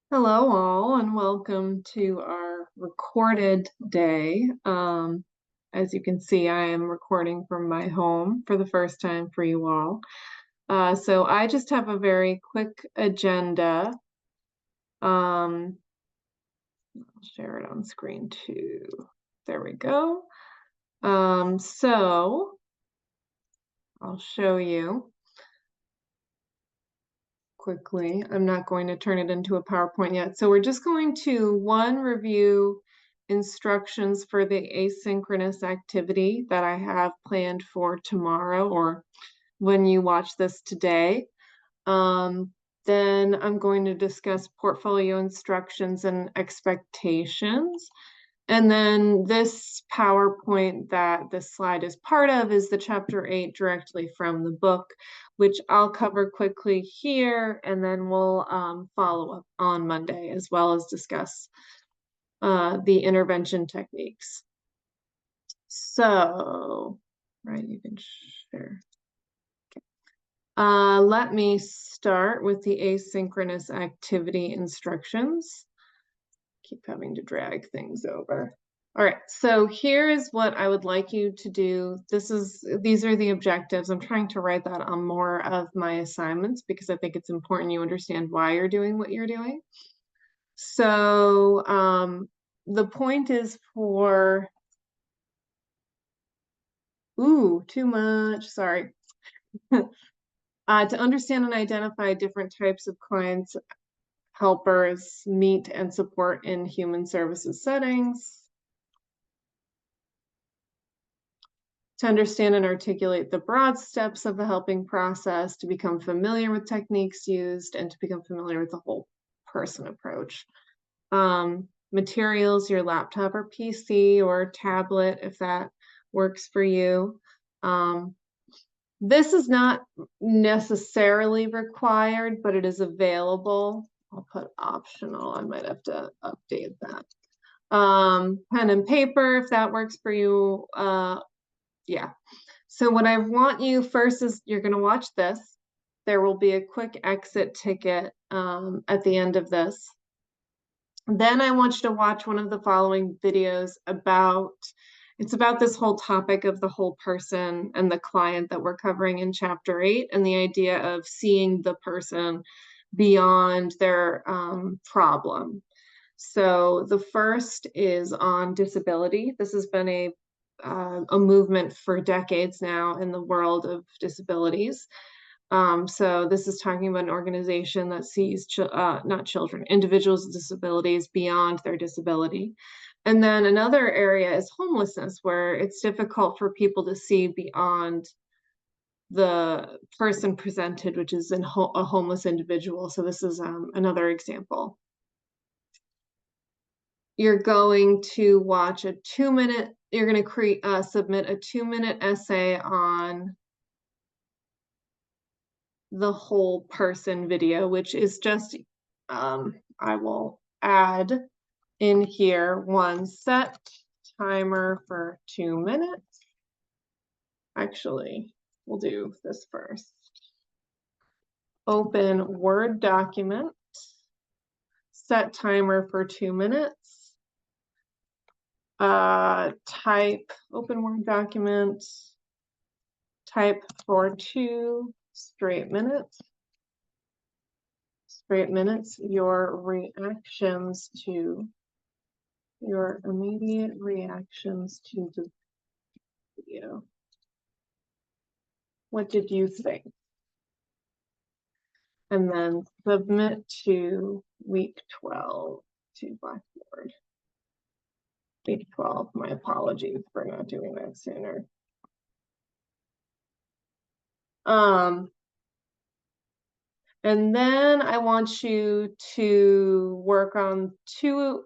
Hello, all, and welcome to our recorded day. As you can see, I am recording from my home for the first time for you all. So I just have a very quick agenda. I'll share it on screen too. There we go. So I'll show you quickly. I'm not going to turn it into a PowerPoint yet. So we're just going to review instructions for the asynchronous activity that I have planned for tomorrow or when you watch this today. Then I'm going to discuss portfolio instructions and expectations. And then this PowerPoint that this slide is part of is the Chapter 8 directly from the book, which I'll cover quickly here, and then we'll follow up on Monday, as well as discuss the intervention techniques. So, right, you can share. Okay. Let me start with the asynchronous activity instructions. Keep having to drag things over. All right, so here is what I would like you to do. These are the objectives. I'm trying to write that on more of my assignments because I think it's important you understand why you're doing what you're doing. So the point is for, too much, sorry. To understand and identify different types of clients, helpers, meet and support in human services settings. To understand and articulate the broad steps of the helping process, to become familiar with techniques used, and to become familiar with the whole person approach. Materials, your laptop or PC or tablet, if that works for you. This is not necessarily required, but it is available. I'll put optional. I might have to update that. Pen and paper, if that works for you. Yeah. So what I want you first is you're going to watch this. There will be a quick exit ticket at the end of this. Then I want you to watch one of the following videos it's about this whole topic of the whole person and the client that we're covering in Chapter 8 and the idea of seeing the person beyond their problem. So the first is on disability. This has been a movement for decades now in the world of disabilities. So this is talking about an organization that sees not children, individuals with disabilities beyond their disability. And then another area is homelessness, where it's difficult for people to see beyond the person presented, which is a homeless individual. So this is another example. You're going to watch a 2-minute, you're going to submit a 2-minute essay on the whole person video, which is just, I will add in here one set timer for 2 minutes. Actually, we'll do this first. Open Word document, set timer for 2 minutes. Type open Word document, type for 2 straight minutes. Your immediate reactions to the video. What did you think? And then submit to Week 12 to Blackboard. Week 12, my apologies for not doing that sooner. And then I want you to work on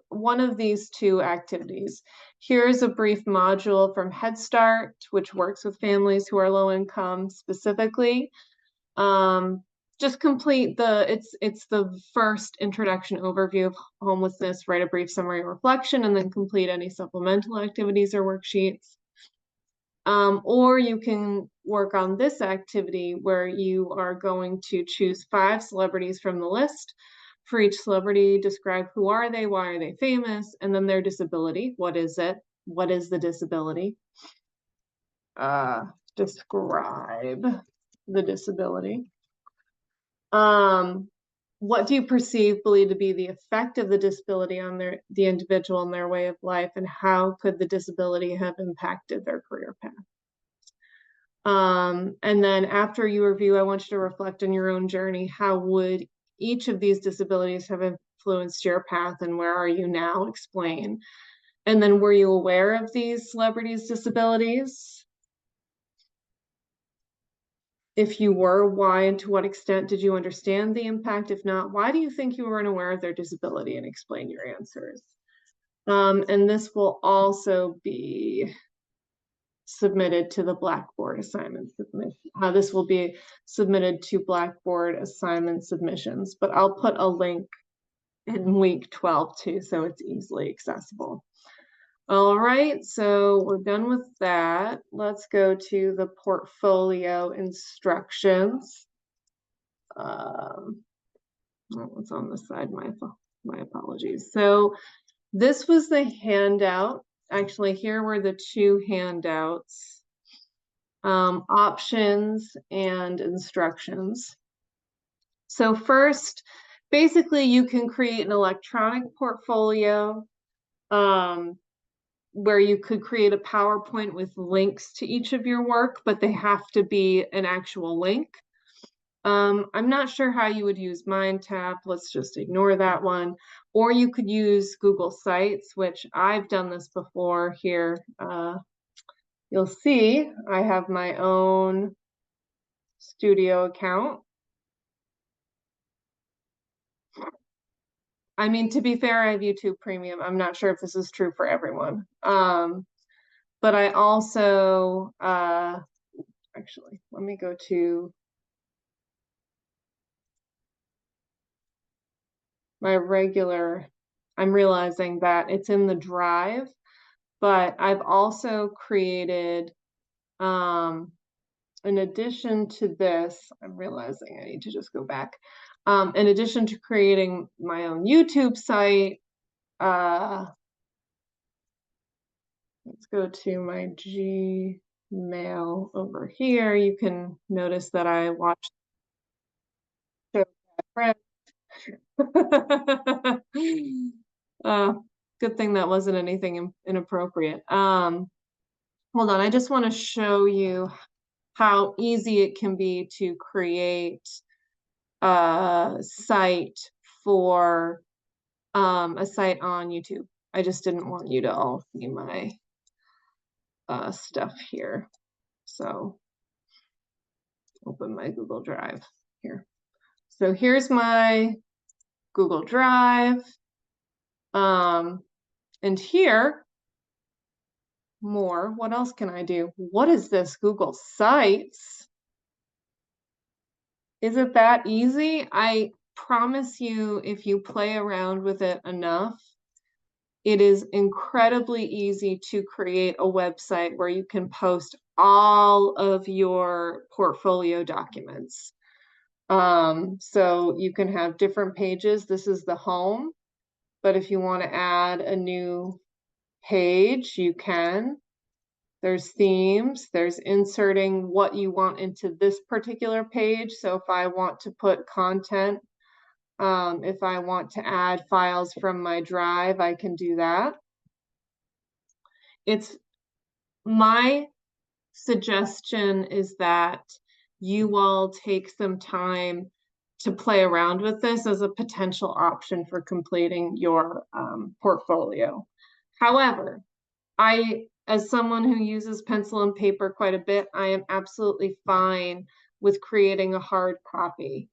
one of these 2 activities. Here's a brief module from Head Start, which works with families who are low income specifically. Just complete it's the first introduction overview of homelessness, write a brief summary reflection, and then complete any supplemental activities or worksheets. Or you can work on this activity where you are going to choose 5 celebrities from the list for each celebrity, describe who are they, why are they famous, and then their disability. What is it? What is the disability? Describe the disability. What do you believe to be the effect of the disability on the individual and their way of life, and how could the disability have impacted their career path? And then after you review, I want you to reflect on your own journey. How would each of these disabilities have influenced your path, and where are you now? Explain. And then, were you aware of these celebrities' disabilities? If you were, why and to what extent did you understand the impact? If not, why do you think you were unaware of their disability? And explain your answers. And this will also be submitted to the Blackboard assignment submission. This will be submitted to Blackboard assignment submissions, but I'll put a link in week 12 too, so it's easily accessible. All right, so we're done with that. Let's go to the portfolio instructions. What's on the side? My apologies. So this was the handout. Actually, here were the two handouts, options and instructions. So first, basically, you can create an electronic portfolio where you could create a PowerPoint with links to each of your work, but they have to be an actual link. I'm not sure how you would use MindTap. Let's just ignore that one. Or you could use Google Sites, which I've done this before here. You'll see I have my own studio account. I mean, to be fair, I have YouTube Premium. I'm not sure if this is true for everyone. But I also, actually, let me go to my regular, I'm realizing that it's in the drive, but I've also created, in addition to this, I'm realizing I need to just go back. In addition to creating my own YouTube site, let's go to my Gmail over here. You can notice that I watched good thing that wasn't anything inappropriate. Hold on, I just want to show you how easy it can be to create a site for a site on YouTube. I just didn't want you to all see my stuff here. So open my Google Drive here. So here's my Google Drive. And here, more, what else can I do? What is this? Google Sites? Is it that easy? I promise you, if you play around with it enough, it is incredibly easy to create a website where you can post all of your portfolio documents. So you can have different pages. This is the home, but if you want to add a new page, you can. There's themes, there's inserting what you want into this particular page. So if I want to put content, if I want to add files from my drive, I can do that. It's my suggestion is that you all take some time to play around with this as a potential option for completing your portfolio. However, as someone who uses pencil and paper quite a bit, I am absolutely fine with creating a hard copy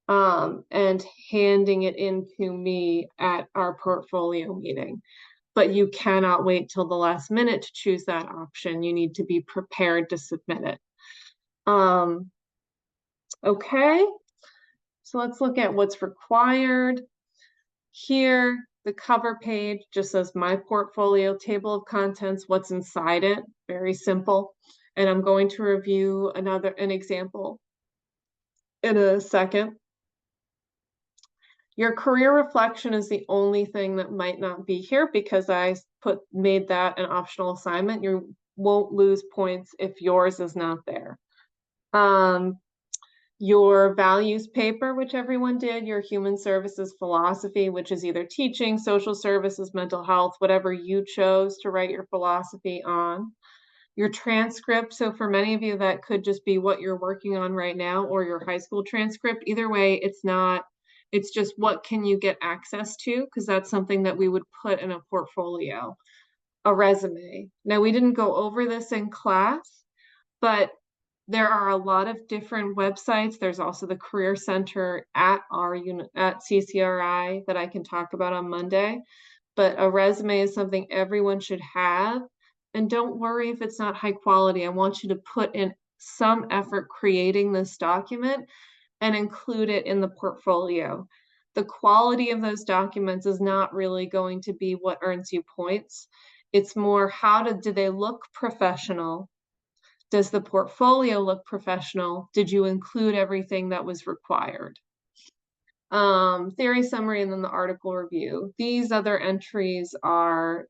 and handing it in to me at our portfolio meeting. But you cannot wait till the last minute to choose that option. You need to be prepared to submit it. Okay, so let's look at what's required. Here, the cover page just says my portfolio, table of contents, what's inside it, very simple. And I'm going to review an example in a second. Your career reflection is the only thing that might not be here because I made that an optional assignment. You won't lose points if yours is not there. Your values paper, which everyone did, your human services philosophy, which is either teaching, social services, mental health, whatever you chose to write your philosophy on. Your transcript, so for many of you, that could just be what you're working on right now or your high school transcript. Either way, it's just what can you get access to, because that's something that we would put in a portfolio, a resume. Now, we didn't go over this in class, but there are a lot of different websites. There's also the Career Center at our unit at CCRI that I can talk about on Monday. But a resume is something everyone should have. And don't worry if it's not high quality. I want you to put in some effort creating this document and include it in the portfolio. The quality of those documents is not really going to be what earns you points. It's more do they look professional? Does the portfolio look professional? Did you include everything that was required? Theory summary, and then the article review. These other entries are,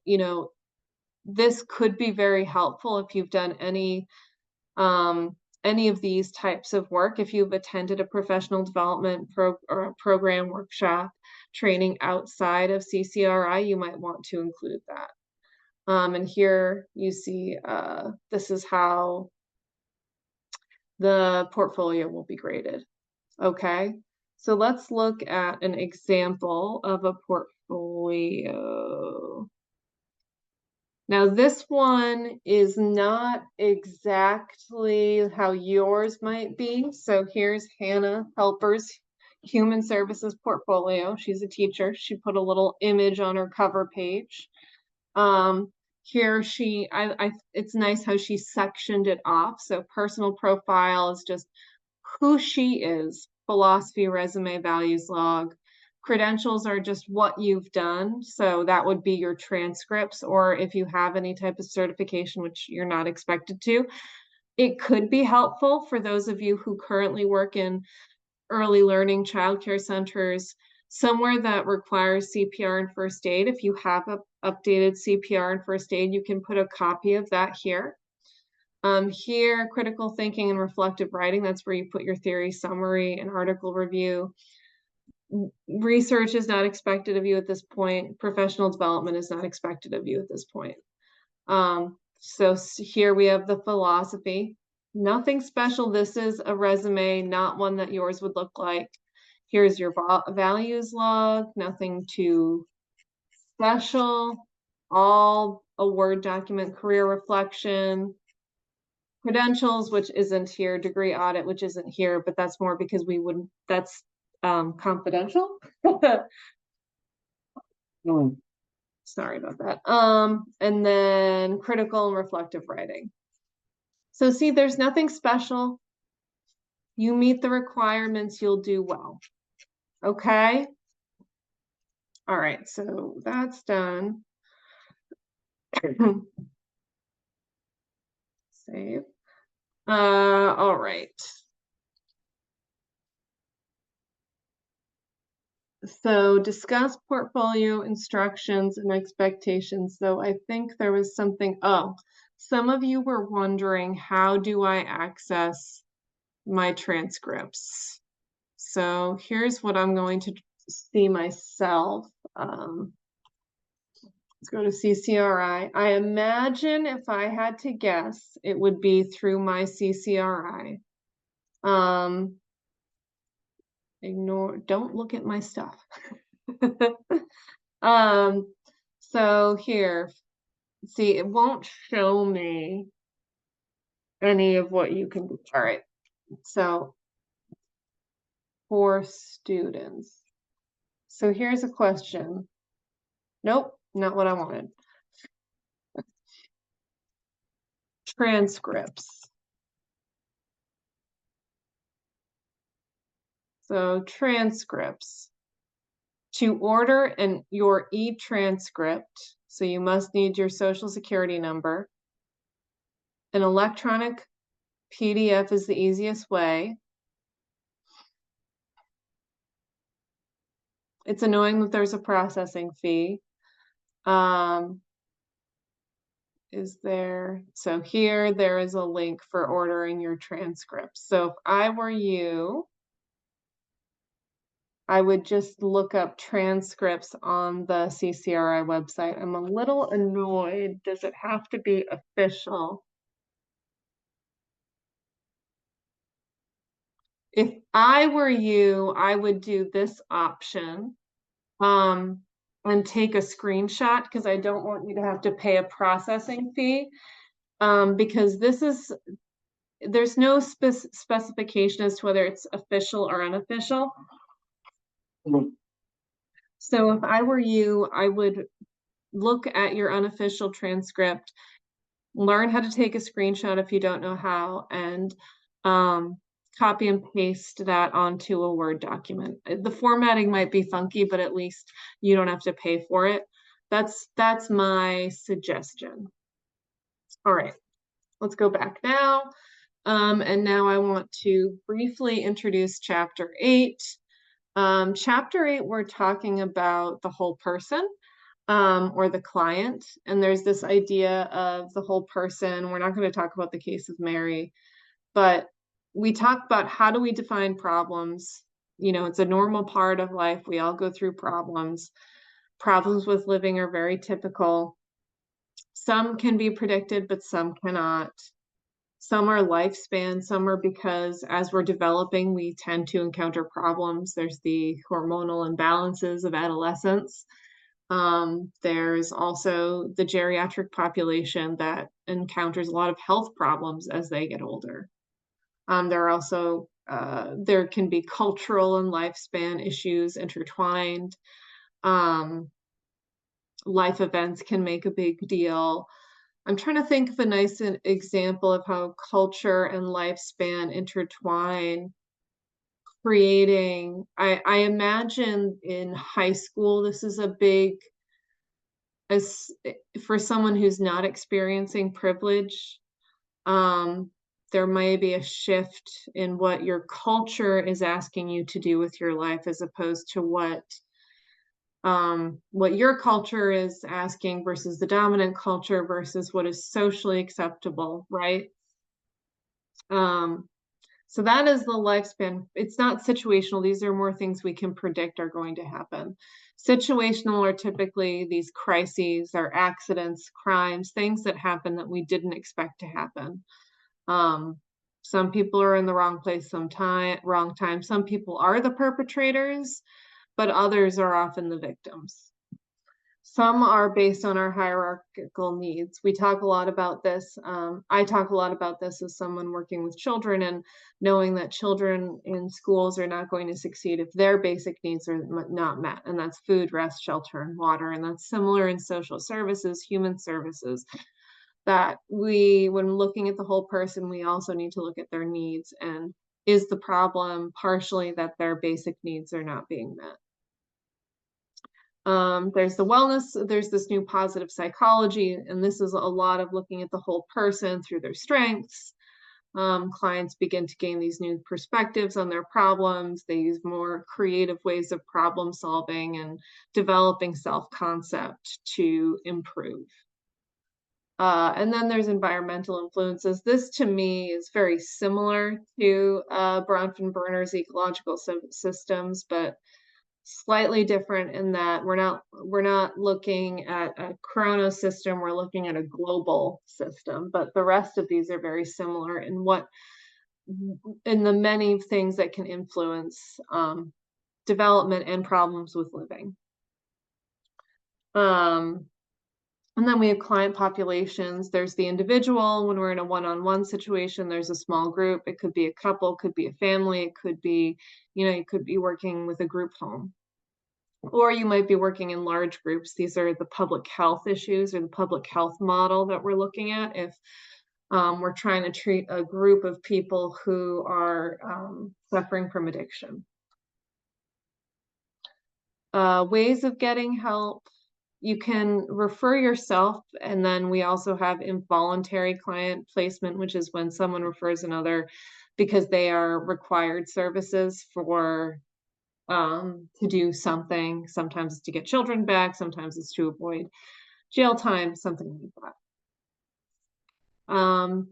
this could be very helpful if you've done any of these types of work. If you've attended a professional development or a program, workshop, training outside of CCRI, you might want to include that. And here you see, this is how the portfolio will be graded. Okay, so let's look at an example of a portfolio. Now, this one is not exactly how yours might be. So here's Hannah Helper's Human Services portfolio. She's a teacher. She put a little image on her cover page. Here it's nice how she sectioned it off. So personal profile is just who she is, philosophy, resume, values log. Credentials are just what you've done. So that would be your transcripts, or if you have any type of certification, which you're not expected to. It could be helpful for those of you who currently work in early learning childcare centers, somewhere that requires CPR and first aid. If you have updated CPR and first aid, you can put a copy of that here. Here, critical thinking and reflective writing, that's where you put your theory summary and article review. Research is not expected of you at this point. Professional development is not expected of you at this point. So here we have the philosophy. Nothing special. This is a resume, not one that yours would look like. Here's your values log, nothing too special. All a Word document. Career reflection. Credentials, which isn't here. Degree audit, which isn't here, but that's more because we wouldn't, that's confidential. Sorry about that. And then critical and reflective writing. So see, there's nothing special. You meet the requirements, you'll do well. Okay. All right, so that's done. Save. All right. So discuss portfolio instructions and expectations. So I think there was something, some of you were wondering, how do I access my transcripts? So here's what I'm going to see myself. Let's go to CCRI. I imagine if I had to guess, it would be through my CCRI. Don't look at my stuff. So here, see, it won't show me any of what you can do. All right, so for students. So here's a question. Nope, not what I wanted. Transcripts. So transcripts. To order your e-transcript, so you must need your social security number. An electronic PDF is the easiest way. It's annoying that there's a processing fee. So here there is a link for ordering your transcripts. So if I were you, I would just look up transcripts on the CCRI website. I'm a little annoyed. Does it have to be official? If I were you, I would do this option, and take a screenshot because I don't want you to have to pay a processing fee. Because there's no specification as to whether it's official or unofficial. So if I were you, I would look at your unofficial transcript, learn how to take a screenshot if you don't know how, and copy and paste that onto a Word document. The formatting might be funky, but at least you don't have to pay for it. That's my suggestion. All right, let's go back now. And now I want to briefly introduce Chapter 8. Chapter 8, we're talking about the whole person, or the client. And there's this idea of the whole person. We're not going to talk about the case of Mary, but we talk about how do we define problems. It's a normal part of life. We all go through problems. Problems with living are very typical. Some can be predicted, but some cannot. Some are lifespan, some are because as we're developing, we tend to encounter problems. There's the hormonal imbalances of adolescence. There's also the geriatric population that encounters a lot of health problems as they get older. There can be cultural and lifespan issues intertwined. Life events can make a big deal. I'm trying to think of a nice example of how culture and lifespan intertwine, creating, I imagine in high school, this is a big, for someone who's not experiencing privilege, there may be a shift in what your culture is asking you to do with your life as opposed to what your culture is asking versus the dominant culture versus what is socially acceptable, right? So that is the lifespan. It's not situational. These are more things we can predict are going to happen. Situational are typically these crises or accidents, crimes, things that happen that we didn't expect to happen. Some people are in the wrong place, wrong time. Some people are the perpetrators, but others are often the victims. Some are based on our hierarchical needs. We talk a lot about this. I talk a lot about this as someone working with children and knowing that children in schools are not going to succeed if their basic needs are not met. And that's food, rest, shelter, and water. And that's similar in social services, human services, that when looking at the whole person, we also need to look at their needs. And is the problem partially that their basic needs are not being met? There's the wellness, there's this new positive psychology, and this is a lot of looking at the whole person through their strengths. Clients begin to gain these new perspectives on their problems. They use more creative ways of problem solving and developing self-concept to improve. And then there's environmental influences. This to me is very similar to Bronfenbrenner's ecological systems, but slightly different in that we're not looking at a chrono system, we're looking at a global system, but the rest of these are very similar in the many things that can influence development and problems with living. And then we have client populations. There's the individual. When we're in a one-on-one situation, there's a small group. It could be a couple, could be a family, it could be, you could be working with a group home. Or you might be working in large groups. These are the public health issues or the public health model that we're looking at. If we're trying to treat a group of people who are suffering from addiction. Ways of getting help. You can refer yourself, and then we also have involuntary client placement, which is when someone refers another because they are required services for to do something. Sometimes it's to get children back, sometimes it's to avoid jail time, something like that.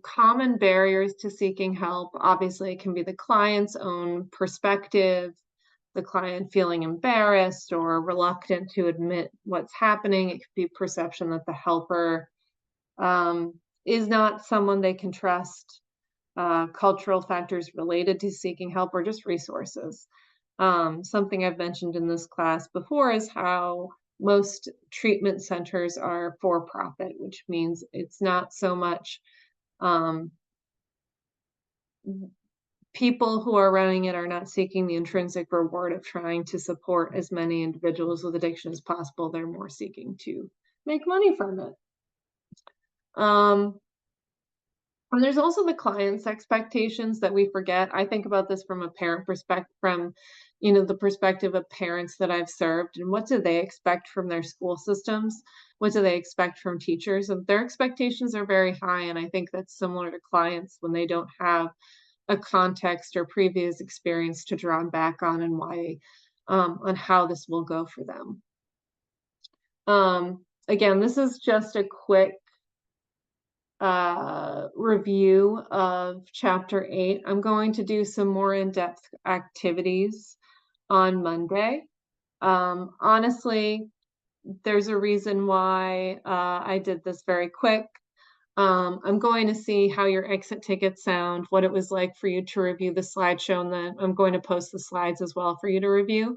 Common barriers to seeking help, obviously, it can be the client's own perspective, the client feeling embarrassed or reluctant to admit what's happening. It could be perception that the helper is not someone they can trust. Cultural factors related to seeking help or just resources. Something I've mentioned in this class before is how most treatment centers are for profit, which means it's not so much um, people who are running it are not seeking the intrinsic reward of trying to support as many individuals with addiction as possible. They're more seeking to make money from it. And there's also the client's expectations that we forget. I think about this from a parent perspective, from the perspective of parents that I've served, and what do they expect from their school systems? What do they expect from teachers? And their expectations are very high, and I think that's similar to clients when they don't have a context or previous experience to draw back on and why, on how this will go for them. Again, this is just a quick review of chapter 8. I'm going to do some more in-depth activities on Monday. Honestly, there's a reason why I did this very quick. I'm going to see how your exit tickets sound, what it was like for you to review the slideshow, and then I'm going to post the slides as well for you to review.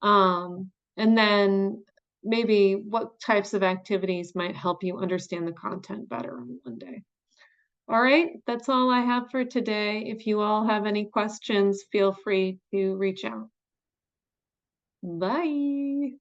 And then maybe what types of activities might help you understand the content better on Monday. All right, that's all I have for today. If you all have any questions, feel free to reach out. Bye.